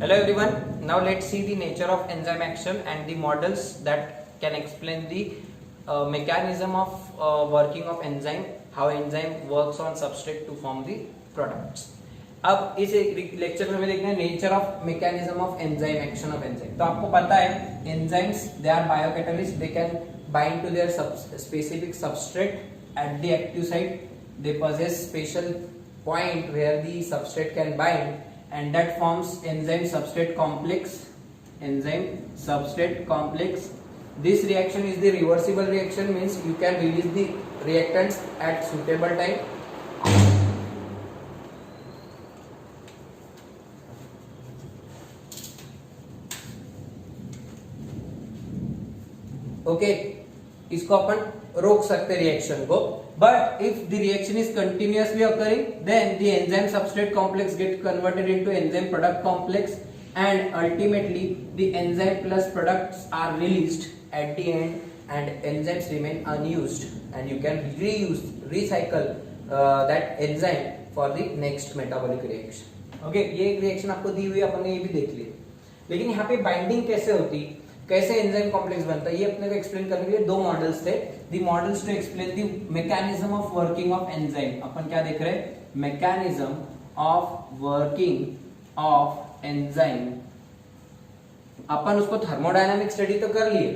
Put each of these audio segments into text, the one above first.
Hello everyone. Now let's see the nature of enzyme action and the models that can explain the mechanism of working of enzyme, how enzyme works on substrate to form the products. अब इस lecture में हमें देखना है nature of mechanism of enzyme action of enzyme. तो आपको पता है enzymes they are biocatalyst, they can bind to their specific substrate at the active site. They possess special point where the substrate can bind, and that forms enzyme substrate complex. Enzyme substrate complex. This reaction is the reversible reaction, means you can release the reactants at suitable time. Okay, इसको अपन रोक सकते reaction को. But if the reaction is continuously occurring, then the enzyme substrate complex get converted into enzyme product complex, and ultimately the enzyme plus products are released at the end, and enzymes remain unused, and you can recycle that enzyme for the next metabolic reaction. Okay, ये एक reaction आपको दी हुई, अपन ने ये भी देख लिया. लेकिन यहाँ पे बाइंडिंग कैसे होती, कैसे एंजाइम कॉम्प्लेक्स बनता है, ये अपने को एक्सप्लेन करने के लिए दो मॉडल्स थे. The models to explain the mechanism of working of enzyme. अपन क्या देख रहे हैं, mechanism of working of enzyme. अपन उसको थर्मोडायनामिक स्टडी तो कर लिए.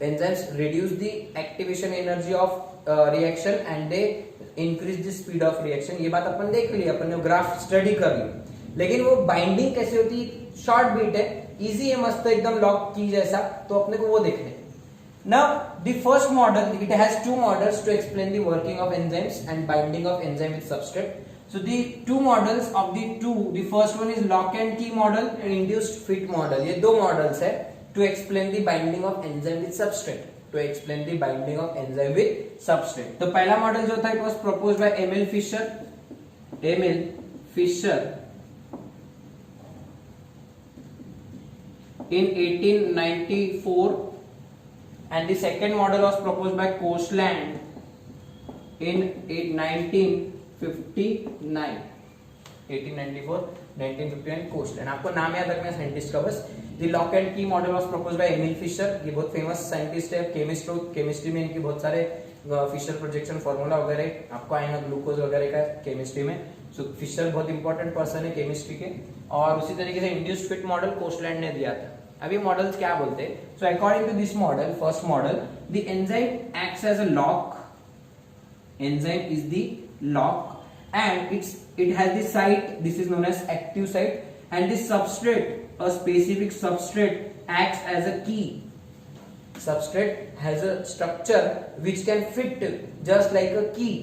Enzymes reduce the activation energy of reaction and they increase the speed of reaction. ये बात अपन देख ली, अपन ने ग्राफ स्टडी कर ली. लेकिन वो बाइंडिंग कैसे होती, शॉर्ट बीट है, इजी है, मस्त एकदम लॉक की जैसा, तो अपने को वो देखने. Now the first model, it has two models to explain the working of enzymes and binding of enzyme with substrate. So the two models of the first one is lock and key model and induced fit model. ये दो models है to explain the binding of enzyme with substrate. To explain the binding of enzyme with substrate. तो पहला model जो था, it was proposed by Emil Fischer. Emil Fischer in 1894, and the second model was proposed by Koshland in 1959. 1894, 1959 Koshland. आपको नाम याद रखना है scientist का बस. The lock and key model was proposed by Emil Fischer. ये बहुत फेमस साइंटिस्ट है, केमिस्ट हो. केमिस्ट्री में इनकी बहुत सारे फिशर प्रोजेक्शन फॉर्मूला वगैरह आपको आएगा, ग्लूकोज वगैरह का केमिस्ट्री में. सो फिशर बहुत इंपॉर्टेंट पर्सन है केमिस्ट्री के. और उसी तरीके से इंड्यूस्ड फिट मॉडल कोस्टलैंड ने दिया था. अभी मॉडल्स क्या बोलते हैं, so according to this model, first model, the enzyme acts as a lock. Enzyme is the lock and it has the site, this is known as active site, and the substrate, a specific substrate acts as a key. Substrate has a structure which can fit just like a key.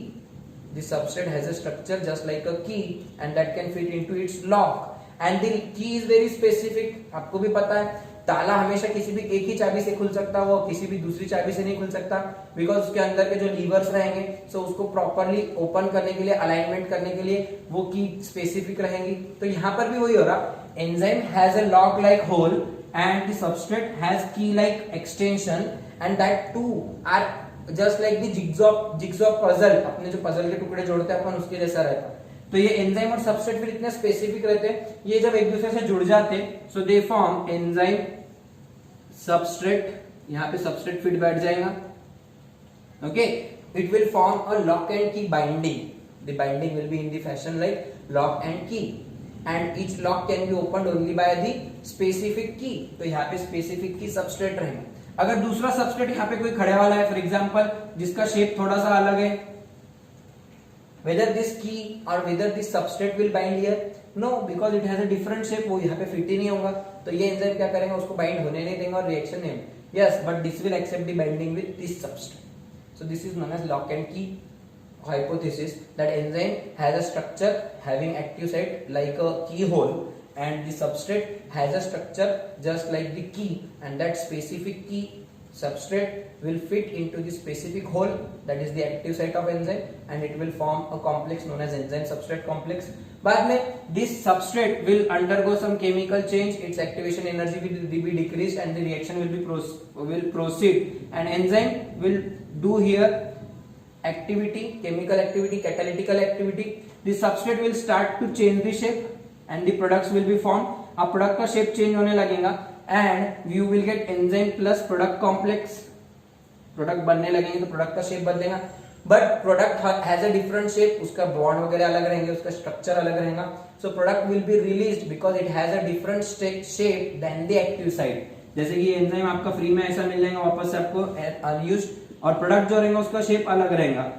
The substrate has a structure just like a key and that can fit into its lock, and the key is very specific. आपको भी पता है, ताला हमेशा किसी भी एक ही चाबी से खुल सकता है, वो किसी भी दूसरी चाबी से नहीं खुल सकता, बिकॉज उसके अंदर के जो लीवर्स रहेंगे, सो उसको प्रॉपरली ओपन करने के लिए, अलाइनमेंट करने के लिए वो की स्पेसिफिक रहेंगी. तो यहाँ पर भी वही हो रहा. Enzyme has a lock like hole and the substrate has key like extension, and that two are just like the jigsaw puzzle. अपने जो पजल के टुकड़े जोड़ते हैं अपन, उसके जैसा रहता. तो ये एंजाइम और सबस्ट्रेट फिर इतने स्पेसिफिक रहते हैं, ये जब एक दूसरे से जुड़ जाते हैं, so they form enzyme substrate. यहाँ पे सबस्ट्रेट फिट बैठ जाएगा. Okay, it will form a lock and key binding. The binding will be in the fashion like lock and key, and each lock can be opened only by the specific key. तो यहाँ पे specific key substrate रहेंगे. अगर दूसरा substrate यहाँ पे कोई खड़े वाला है, फॉर एग्जांपल, जिसका शेप थोड़ा सा अलग है, whether this key or whether this substrate will bind here, no, because it has a different shape, वो यहाँ पे फिट ही नहीं होगा. तो ये एंजाइम क्या करेंगे, उसको बाइंड होने नहीं देंगे और रिएक्शन नहीं. Yes, but this will accept the binding with this substrate. So this is known as lock and key hypothesis, that enzyme has a structure having active site like a keyhole, and the substrate has a structure just like the key, and that specific key substrate will fit into the specific hole, that is the active site of enzyme, and it will form a complex known as enzyme substrate complex. बाद में this substrate will undergo some chemical change, its activation energy will be decreased, and the reaction will proceed, and enzyme will do here activity, chemical activity, catalytical activity. The substrate will start to change the shape and the products will be formed. अब product का shape change होने लगेगा and you will get enzyme plus product complex. Product बनने लगेंगे तो product का shape बदलेगा, but product has a different shape, उसका बॉन्ड वगैरह अलग रहेंगे, उसका स्ट्रक्चर अलग रहेगा। So product will be released because it has a different shape than the active site. जैसे कि एंजाइम आपका फ्री में ऐसा मिल जाएगा वापस से आपको अनयूज्ड, और प्रोडक्ट जो रहेगा उसका शेप अलग रहेगा,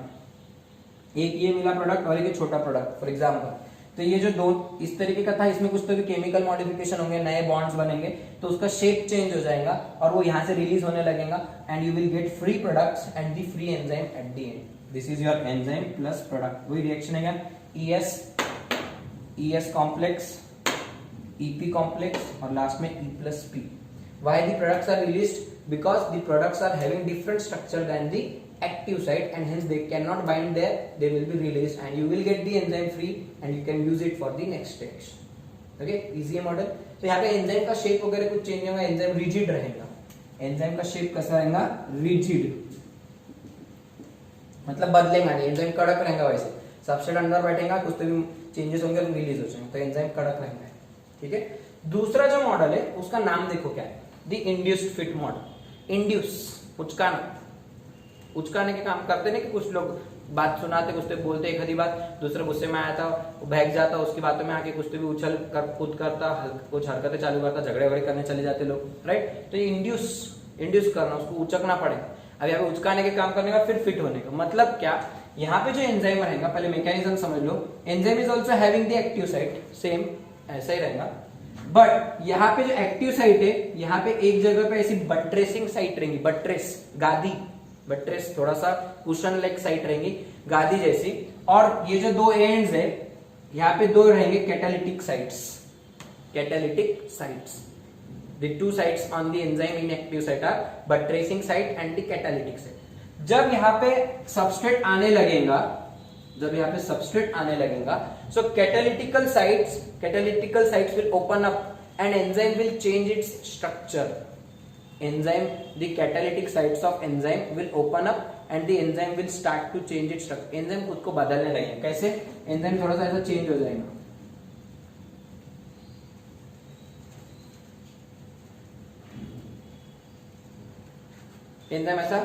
एक ये मिला प्रोडक्ट और एक छोटा प्रोडक्ट फॉर एग्जांपल। तो ये जो दो इस तरीके का था, इसमें कुछ तो भी केमिकल मॉडिफिकेशन होंगे, नए बॉन्ड्स बनेंगे, तो उसका शेप चेंज हो जाएगा और वो यहाँ से रिलीज होने लगेगा and you will get free products and the free enzyme at the end. This is your enzyme plus product. वही रिएक्शन है क्या, ES कॉम्प्लेक्स, EP कॉम्प्लेक्स और लास्ट में E plus P। Why the products are released? Because the products are having different structure than the active site and hence they cannot bind there, they will be released and you will get the enzyme free and you can use it for the next reaction. Okay, easy है model. तो यहाँ पे enzyme का shape वगैरह कुछ change होगा, enzyme rigid रहेगा। Enzyme का शेप कैसा रहेगा, रिजिड, मतलब बदलेगा नहीं, एंजाइम कड़क रहेगा। वैसे सबस्ट्रेट अंदर बैठेगा, कुछ तो भी चेंजेस होंगे और रिलीज हो जाएंगे, तो एंजाइम कड़क रहेगा। ठीक है, दूसरा जो मॉडल है उसका नाम देखो क्या है, the induced fit model. Induce उचकाना, उचकाने के काम करते ना कि कुछ लोग बात सुनाते, कुछ तो बोलते एक आधी बात, दूसरे गुस्से में आया था, बहक जाता, उसकी बातों में आके कुछ तो भी उछल कर कूद करता, कुछ हरकतें चालू करता, झगड़े वगड़े करने चले जाते लोग, राइट। तो ये इंड्यूस करना, उसको उचकना पड़ेगा। अब यहाँ पे उचकाने के काम करने का, फिर फिट होने का मतलब क्या, यहाँ पे जो एंजाइम रहेगा, पहले मैकेनिज्म समझ लो। Enzyme is also having the active site, same ऐसा ही रहेगा, बट यहाँ पे जो एक्टिव साइट है, यहाँ पे एक जगह पे ऐसी बट्रेसिंग साइट रहेंगी, बट्रेस गादी, बट्रेस थोड़ा सा कुशन लाइक साइट रहेंगी, गादी जैसी। और ये जो दो एंड्स है, यहाँ पे दो रहेंगे catalytic sites, catalytic sites. The two sites on the enzyme in active site are buttressing site and the catalytic site. जब यहाँ पे सबस्ट्रेट आने लगेगा, जब यहाँ पे सबस्ट्रेट आने लगेगा, so catalytical sites will open up and enzyme will change its structure. Enzyme, the catalytic sites of enzyme will open up and the enzyme will start to change its structure. enzyme खुद को बदलने लगेगा। कैसे, enzyme थोड़ा सा ऐसा change हो जाएगा, enzyme ऐसा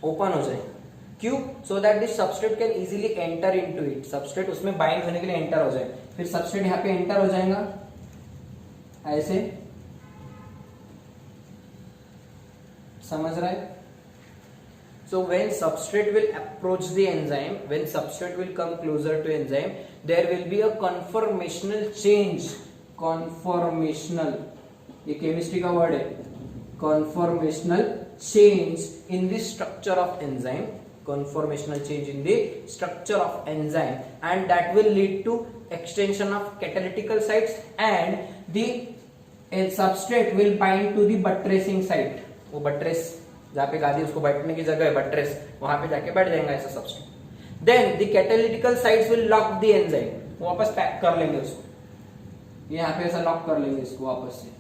ओपन हो जाएगा। क्यों, so that this substrate can easily enter into it, substrate उसमें बाइंड होने के लिए एंटर हो जाए। फिर सबस्ट्रेट यहाँ पे एंटर हो जाएगा ऐसे, समझ रहा है। So when substrate will approach the enzyme, when substrate will come closer to enzyme, there will be a conformational change. Conformational, ये केमिस्ट्री का वर्ड है, conformational change in the structure of enzyme, conformational change in the structure of enzyme, and that will lead to extension of catalytical sites and the substrate will bind to the buttressing site. वो buttress जहाँ पे गादी उसको बैठने की जगह है, buttress, वहां पे जाके बैठ जाएगा ऐसा substrate. Then the catalytical sites will lock the enzyme, वो वापस पैक कर लेंगे उसको, यहाँ पे ऐसा लॉक कर लेंगे इसको वापस से।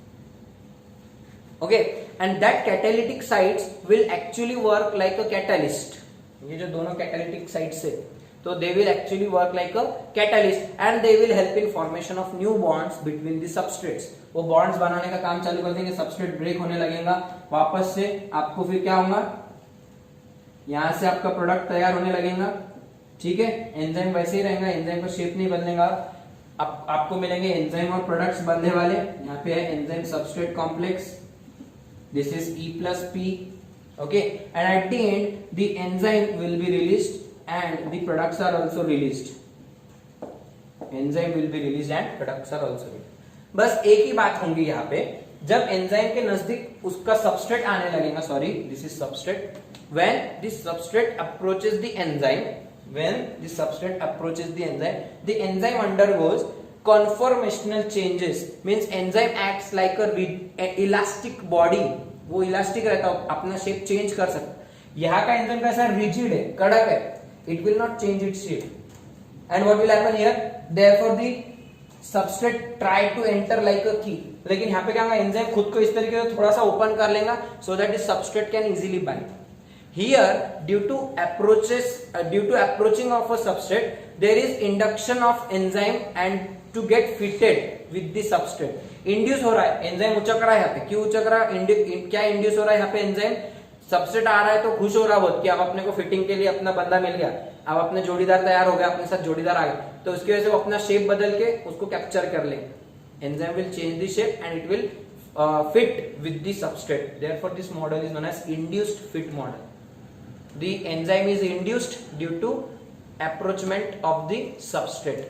Okay, and that catalytic sites will actually work like a catalyst. ये जो दोनों कैटालिटिक साइट्स है, तो they will actually work like a catalyst and they will help in formation of new bonds between the substrates. वो bonds बनाने का काम चालू कर देंगे, सबस्ट्रेट ब्रेक होने लगेगा, वापस से आपको फिर क्या होगा, यहां से आपका प्रोडक्ट तैयार होने लगेगा। ठीक है, एंजाइम वैसे ही रहेगा, एंजाइम का शेप नहीं बदलेगा। आपको मिलेंगे एंजाइम और प्रोडक्ट्स बदलने वाले। यहाँ पे है enzyme substrate complex, this is E plus P, okay, and at the end the enzyme will be released and the products are also released. Enzyme will be released and products are also released. बस एक ही बात होंगी यहाँ पे, जब enzyme के नजदीक उसका सबस्ट्रेट आने लगेगा, sorry this is substrate, when the substrate approaches the enzyme, when the substrate approaches the enzyme undergoes conformational changes, means enzyme acts like a elastic body, वो इलास्टिक रहता है, अपना शेप चेंज कर सकता। यहाँ का एंजाइम कैसा रिजिड है, कड़क है, it will not change its shape and what will happen here, therefore the substrate try to enter like a key, लेकिन यहाँ पे क्या होगा, एंजाइम खुद को इस तरीके से थोड़ा सा ओपन कर लेगा so that the substrate can easily bind. Here due to approaching of a substrate there is induction of enzyme and to get fitted with the substrate. Induce हो रहा है, एंजाइम उचक रहा है यहाँ पे, क्यों उचक रहा है, क्या इंड्यूस हो रहा है यहाँ पे, एंजाइम, सबस्ट्रेट आ रहा है तो खुश हो रहा बहुत कि अब अपने को फिटिंग के लिए अपना बंदा मिल गया, अब अपने जोड़ीदार तैयार हो गया, अपने साथ जोड़ीदार आ गए, तो उसकी वजह से वो अपना शेप बदल के उसको कैप्चर कर लेंगे। Enzyme will change the shape and it will fit with the substrate. Therefore, this model is known as induced fit model. The enzyme is induced due to approachment of the substrate.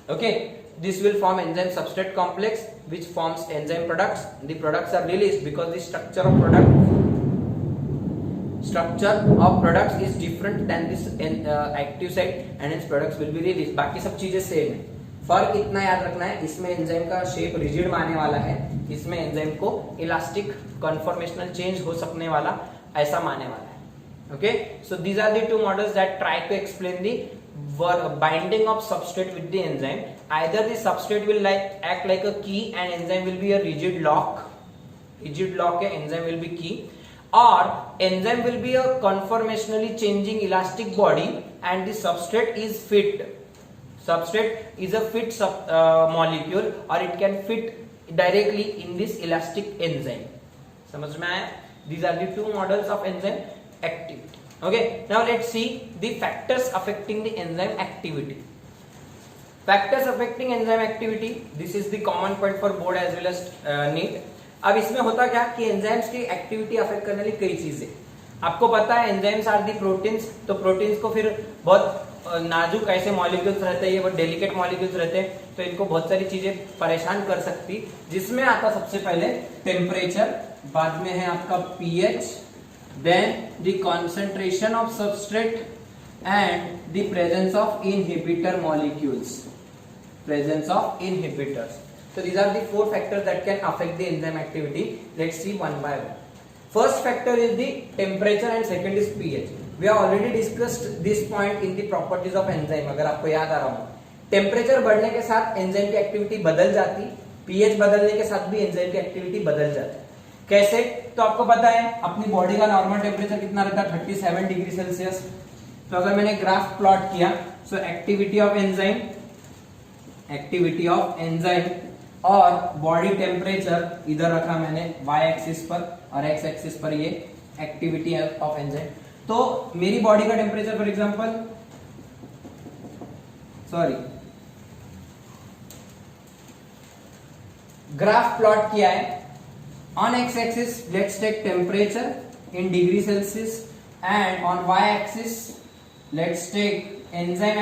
Okay, this will form enzyme substrate complex, which forms enzyme products. The products are released because the structure of products is different than this active site, and its products will be released. बाकी सब चीजें same है, फर्क इतना याद रखना है, इसमें एंजाइम का शेप रिजिड मानने वाला है, इसमें एंजाइम को इलास्टिक कन्फॉर्मेशनल चेंज हो सकने वाला ऐसा मानने वाला है। Okay, so these are the two models that try to explain the binding of substrate with the enzyme. Either the substrate will act like a key and enzyme will be a rigid lock है, enzyme will be key, or enzyme will be a conformationally changing elastic body and the substrate is fit. Substrate is a fit molecule or it can fit directly in this elastic enzyme. समझ में आया? These are the two models of enzyme activity. Okay, now let's see the factors affecting the enzyme activity. Factors affecting enzyme activity, this is the common point for board as well as NEET. अब इसमें होता क्या कि enzymes की activity affect करने वाली कई चीजें आपको पता है। एंजाइम्स आर दी प्रोटीन्स, तो प्रोटीन्स को फिर बहुत नाजुक ऐसे मॉलिक्यूल्स रहते हैं, ये बहुत डेलिकेट मॉलिक्यूल्स रहते हैं, तो इनको बहुत सारी चीजें परेशान कर सकती, जिसमें आता सबसे पहले टेम्परेचर, बाद में है आपका pH, then the concentration of substrate and the presence of inhibitor molecules, presence of inhibitors. So these are the four factors that can affect the enzyme activity. Let's see one by one. First factor is the temperature and second is pH. We have already discussed this point in the properties of enzyme. अगर आपको याद आ रहा हो, temperature बढ़ने के साथ enzyme की activity बदल जाती, पीएच बदलने के साथ भी एंजाइम की एक्टिविटी बदल जाती। कैसे? तो आपको पता है अपनी बॉडी का नॉर्मल टेम्परेचर कितना रहता है, 37 डिग्री सेल्सियस। तो अगर मैंने ग्राफ प्लॉट किया, सो एक्टिविटी ऑफ एंजाइम और बॉडी टेम्परेचर इधर रखा मैंने y एक्सिस पर और x एक्सिस पर ये एक्टिविटी ऑफ एंजाइम। तो मेरी बॉडी का temperature for example, graph plot किया है, on x axis let's take temperature in degree Celsius and on y axis let's take enzyme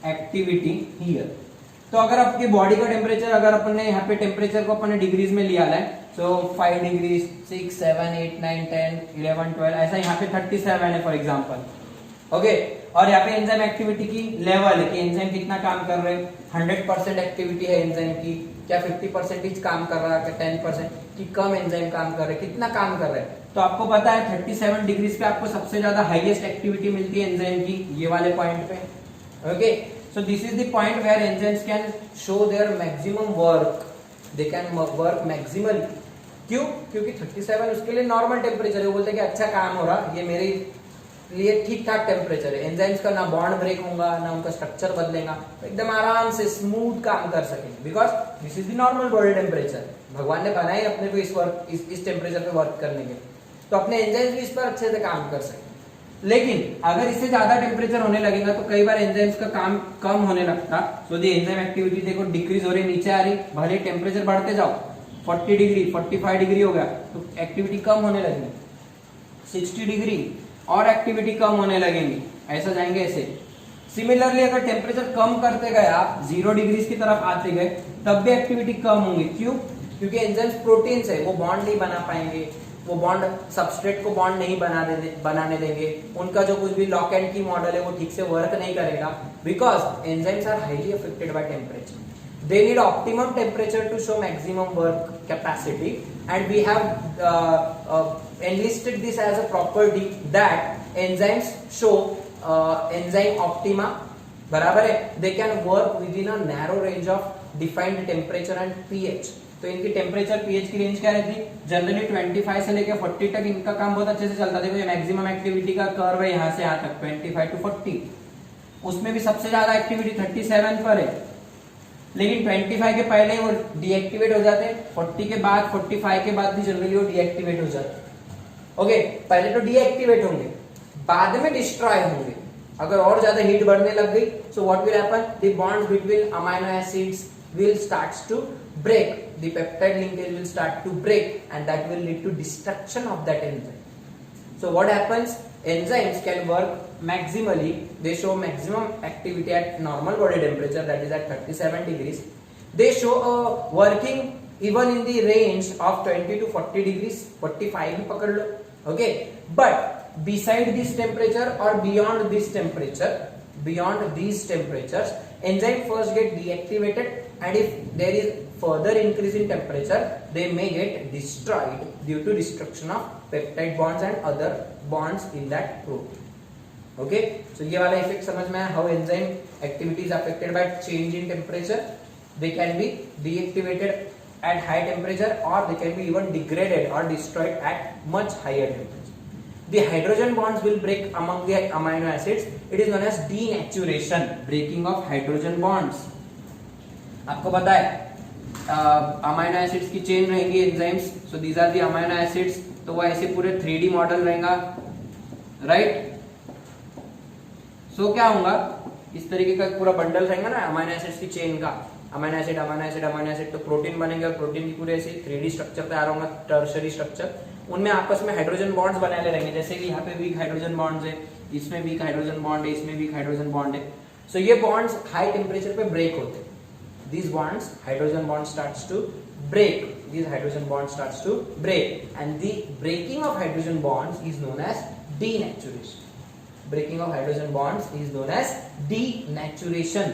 activity here. तो अगर आपकी बॉडी का टेम्परेचर, अगर अपन ने यहाँ पे टेम्परेचर को अपन ने डिग्रीज में लिया है, सो 5 डिग्री, 6, 7, 8, 9, 10, 11, 12, ऐसा यहाँ पे 37 है फॉर एग्जांपल। ओके, और यहाँ पे एंजाइम एक्टिविटी की लेवल है कि एंजाइम कितना काम कर रहे हैं, 100% एक्टिविटी है एंजाइम की, क्या 50% काम कर रहा है, क्या 10% की कम एंजाइम काम कर रहे हैं, कितना काम कर रहे हैं। तो आपको पता है 37 डिग्रीज पे आपको सबसे ज्यादा हाईएस्ट एक्टिविटी मिलती है एंजाइम की, ये वाले पॉइंट पे। Okay, so this is the point where enzymes can show their maximum work, they can work maximally। क्यों? क्योंकि 37 उसके लिए नॉर्मल टेम्परेचर है, वो बोलते हैं कि अच्छा काम हो रहा, ये मेरे लिए ठीक ठाक टेम्परेचर है। एंजाइम्स का ना बॉन्ड ब्रेक होगा, ना उनका स्ट्रक्चर बदलेगा, तो एकदम आराम से स्मूथ काम कर सकेंगे, because this is the normal body temperature. भगवान ने बनाई अपने को इस टेम्परेचर पे वर्क करने के, तो अपने एंजाइम्स भी इस पर अच्छे से काम कर सकें। लेकिन अगर इससे ज्यादा टेम्परेचर होने लगेगा तो कई बार एंजाइम्स का काम कम होने लगता, सो द एंजाइम एक्टिविटी देखो डिक्रीज हो रही, नीचे आ रही, भले टेम्परेचर बढ़ते जाओ, 40 डिग्री 45 डिग्री हो गया तो एक्टिविटी कम होने लगेगी, 60 डिग्री और एक्टिविटी कम होने लगेगी, ऐसा जाएंगे ऐसे। सिमिलरली अगर टेम्परेचर कम करते गए आप, 0 डिग्री की तरफ आते गए, तब भी एक्टिविटी कम होंगी। क्यों? क्योंकि एंजाइम्स प्रोटीन्स है, वो बॉन्ड नहीं बना पाएंगे, वो बॉन्ड सबस्ट्रेट को बॉन्ड नहीं बनाने देंगे, उनका जो कुछ भी लॉक एंड की मॉडल है वो ठीक से वर्क नहीं करेगा, because enzymes are highly affected by temperature. They need optimum temperature to show maximum work capacity, and we have enlisted this as a property that enzymes show enzyme optima, बराबर है, they can work within a narrow range of defined temperature and pH। तो इनकी temperature pH की range क्या रहती है? Generally 25 से लेकर 40 तक इनका काम बहुत अच्छे से चलता। देखो ये मैक्सिमम एक्टिविटी का कर्व है, यहाँ से यहाँ तक 25 to 40, उसमें भी सबसे ज्यादा एक्टिविटी 37 पर है। लेकिन 25 के पहले वो डीएक्टिवेट हो जाते हैं, 40 के बाद 45 के बाद भी जनरली वो डीएक्टिवेट हो जाते हैं। ओके, पहले तो डीएक्टिवेट होंगे, बाद में डिस्ट्रॉय होंगे अगर और ज्यादा हीट बढ़ने लग गई। So what will happen, the bonds between amino acids will starts to break, the peptide linkage will start to break and that will lead to destruction of that enzyme. So what happens, enzymes can work maximally, they show maximum activity at normal body temperature, that is at 37 degrees. They show a working even in the range of 20 to 40 degrees, 45 भी पकड़ लो, okay, but beside this temperature or beyond this temperature, beyond these temperatures, enzyme first get deactivated, and if there is further increase in temperature, they may get destroyed due to destruction of peptide bonds and other bonds in that protein. Okay, so ये वाला effect समझ में आया, how enzyme activity is affected by change in temperature. They can be deactivated at high temperature or they can be even degraded or destroyed at much higher temperature. The hydrogen bonds will break among the amino acids. It is known as denaturation, breaking of hydrogen bonds. आपको पता है amino acids की chain रहेंगी enzymes, so these are the amino acids, तो वो ऐसे पूरे 3D model रहेगा, राइट। सो क्या होगा, इस तरीके का पूरा बंडल रहेगा ना अमीनो एसिड्स की चेन का, amino acid amino acid amino acid, तो प्रोटीन बनेंगे और प्रोटीन की पूरे ऐसे 3D स्ट्रक्चर तैयार होगा, टर्शरी स्ट्रक्चर, उनमें आपस में हाइड्रोजन बॉन्ड्स बनाए रहेंगे, जैसे कि यहाँ पे वीक हाइड्रोजन बॉन्ड्स है, इसमें वीक हाइड्रोजन बॉन्ड है, इसमें वीक हाइड्रोजन बॉन्ड है। सो ये बॉन्ड्स हाई टेम्परेचर पे ब्रेक होते हैं, these bonds, hydrogen bond starts to break, these hydrogen bond starts to break, and the breaking of hydrogen bonds is known as denaturation. Breaking of hydrogen bonds is known as denaturation.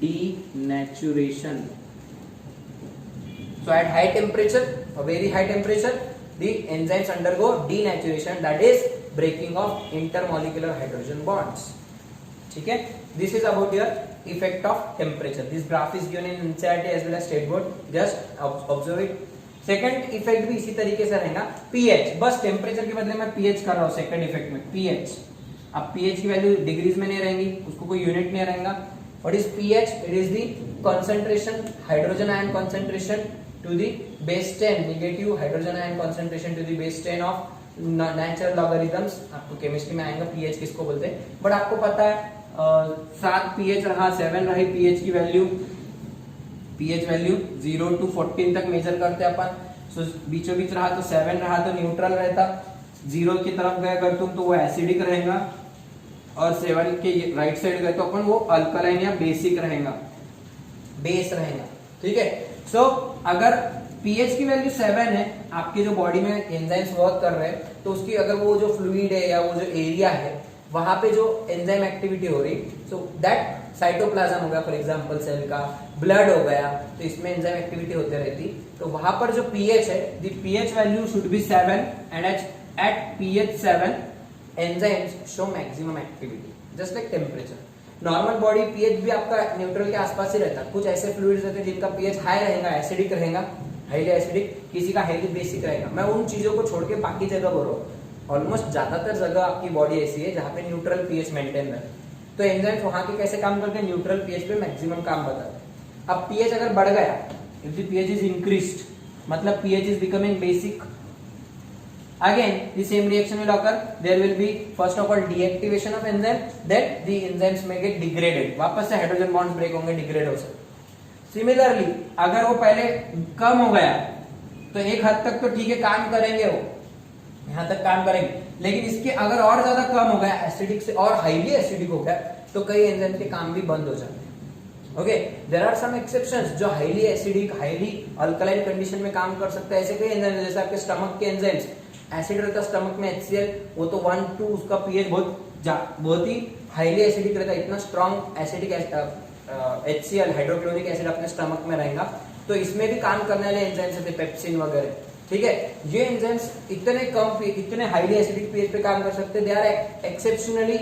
Denaturation. So at high temperature, a very high temperature, the enzymes undergo denaturation, that is breaking of intermolecular hydrogen bonds. ठीक है, this is about your effect of temperature. This graph is given in NCERT as well as state board, just observe it. Second effect भी इसी तरीके से रहेगा, pH, बस temperature के बदले मैं pH कर रहा हूँ सेकंड इफेक्ट में, pH। अब pH की वैल्यू डिग्रीज में नहीं रहेंगी, उसको कोई यूनिट नहीं रहेगा। What is pH? It is the concentration, hydrogen ion concentration to the base 10, negative hydrogen ion concentration to the base 10 of natural logarithms. आपको केमिस्ट्री में आएगा pH किसको बोलते हैं, बट आपको पता है 7 pH रहा, 7 रही pH की वैल्यू, pH वैल्यू 0 to 14 तक मेजर करते हैं अपन। सो बीचों बीच रहा तो 7 रहा तो न्यूट्रल रहता, 0 की तरफ गए अगर तुम तो वो एसिडिक रहेगा, और 7 के राइट साइड गए तो अपन वो अल्कलाइन या बेसिक रहेगा, बेस रहेगा, ठीक है। सो अगर pH की वैल्यू 7 है, आपके जो बॉडी में एंजाइम्स वर्क कर रहे हैं, तो उसकी अगर वो जो फ्लूइड है या वो जो एरिया है वहां पे जो एंजाइम एक्टिविटी हो रही, सो दैट साइटोप्लाज्म हो गया फॉर एग्जांपल सेल का, ब्लड हो गया, तो इसमें एंजाइम एक्टिविटी होते रहती, तो वहां पर जो pH है, the pH value should be 7 and at pH 7 enzymes show maximum activity, just like temperature. Normal body pH भी आपका न्यूट्रल के आसपास ही रहता है, कुछ ऐसे फ्लूइड्स रहते हैं जिनका pH हाई रहेगा, एसिडिक रहेगा, हाईली एसिडिक, किसी का हाईली बेसिक रहेगा। मैं उन चीजों को छोड़ के बाकी जगह बोल रहा हूँ, ऑलमोस्ट ज्यादातर जगह आपकी बॉडी ऐसी है जहाँ पे न्यूट्रल pH मेंटेन है, तो एंजाइम्स वहां के कैसे काम करते हैं, न्यूट्रल pH पे मैक्सिमम काम बताते हैं। अब pH अगर बढ़ गया, if the pH is increased, मतलब pH is becoming basic, again the same reaction will occur, there will be first of all deactivation of enzyme, then the enzymes may get degraded, वापस से hydrogen bonds break होंगे, degrade हो सकते। Similarly अगर वो पहले कम हो गया तो एक हद तक तो ठीक है, काम करेंगे, वो यहां तक काम करेंगे, लेकिन इसके अगर और ज्यादा कम हो गया, एसिडिक से और हाईली एसिडिक हो गया, तो कई एंजाइम के काम भी बंद हो जाते हैं। Okay, there are some exceptions जो highly acidic, highly alkaline condition में काम कर सकते हैं, ऐसे कई एंजाइम जैसे आपके स्टमक के एंजाइम्स, एसिड रहता है स्टमक में HCl, वो तो 1 2 उसका pH बहुत ही हाईली एसिडिक रहता है, इतना strong acidic HCl hydrochloric acid अपने स्टमक में रहेगा, तो इसमें भी काम करने वाले एंजाइम्स होते हैं, पेप्सिन वगैरह, ठीक है। ये एंजाइम्स इतने हाईली एसिडिक pH पे काम कर सकते हैं, they are exceptionally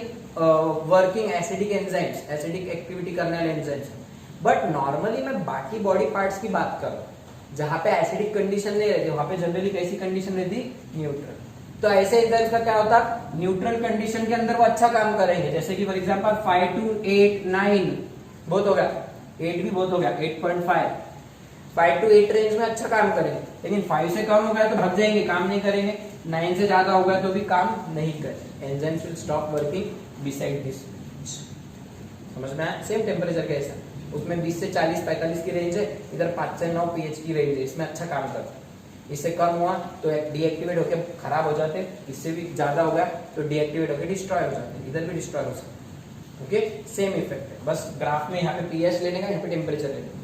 working acidic enzymes, acidic activity करने वाले एंजाइम्स। बट नॉर्मली मैं बाकी बॉडी पार्ट्स की बात कर रहा हूँ, जहां पे एसिडिक कंडीशन नहीं रहती, वहां पे जनरली कैसी कंडीशन रहती, न्यूट्रल। तो ऐसे एंजाइम्स का क्या होता, न्यूट्रल कंडीशन के अंदर वो अच्छा काम करेंगे, जैसे कि फॉर एग्जांपल 5 to 8 9 बहुत हो गया, 8 भी बहुत हो गया, 8.5, 5 to 8 रेंज में अच्छा काम करेंगे, लेकिन 5 से कम हो गया तो भाग जाएंगे, काम नहीं करेंगे, 9 से ज्यादा हो गया तो भी काम नहीं करेंगे, enzymes will stop working beside this. समझ में आया? सेम टेम्परेचर कैसा, उसमें 20 से 40-45 की रेंज है, इधर 5 से 9 pH की रेंज है, इसमें अच्छा काम करता है। इससे कम हुआ तो डीएक्टिवेट होकर खराब हो जाते, इससे भी ज्यादा हो गया तो डीएक्टिवेट होकर डिस्ट्रॉय हो जाते, इधर भी डिस्ट्रॉय हो सकते। ओके, सेम इफेक्ट है, बस ग्राफ में यहाँ पे pH लेने का, यहाँ पे टेम्परेचर लेने का,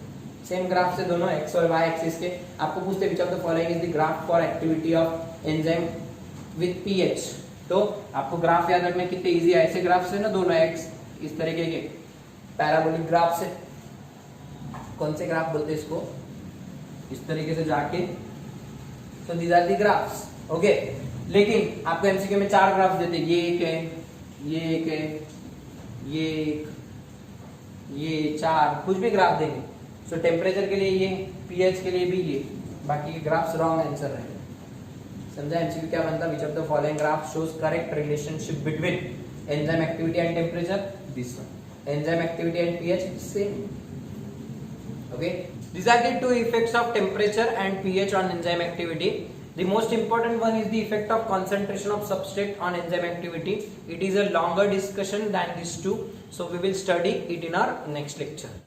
सेम ग्राफ से दोनों एक्स और वाई एक्सिस के। आपको पूछते which of the following is the graph for activity of enzyme with pH, तो आपको ग्राफ याद रखना कितने इजी है, ऐसे ग्राफ से ना दोनों एक्स इस तरीके के पैराबोलिक ग्राफ से, कौन से ग्राफ बोलते हैं इसको, इस तरीके से जाके, तो these are the graphs. Okay, लेकिन आपको एमसीक्यू में 4 ग्राफ देते, ये एक है, ये एक है, ये एक, ये 4, कुछ भी ग्राफ देंगे। सो टेम्परेचर के लिए ये, पीएच के लिए भी ये, बाकी के ग्राफ्स रॉन्ग आंसर रहेंगे। समझा एमसीक्यू क्या बनता, which of the following graph shows correct relationship between enzyme activity and temperature, this one, enzyme activity and pH same. Okay, these are the two effects of temperature and pH on enzyme activity. The most important one is the effect of concentration of substrate on enzyme activity. It is a longer discussion than these two, so we will study it in our next lecture.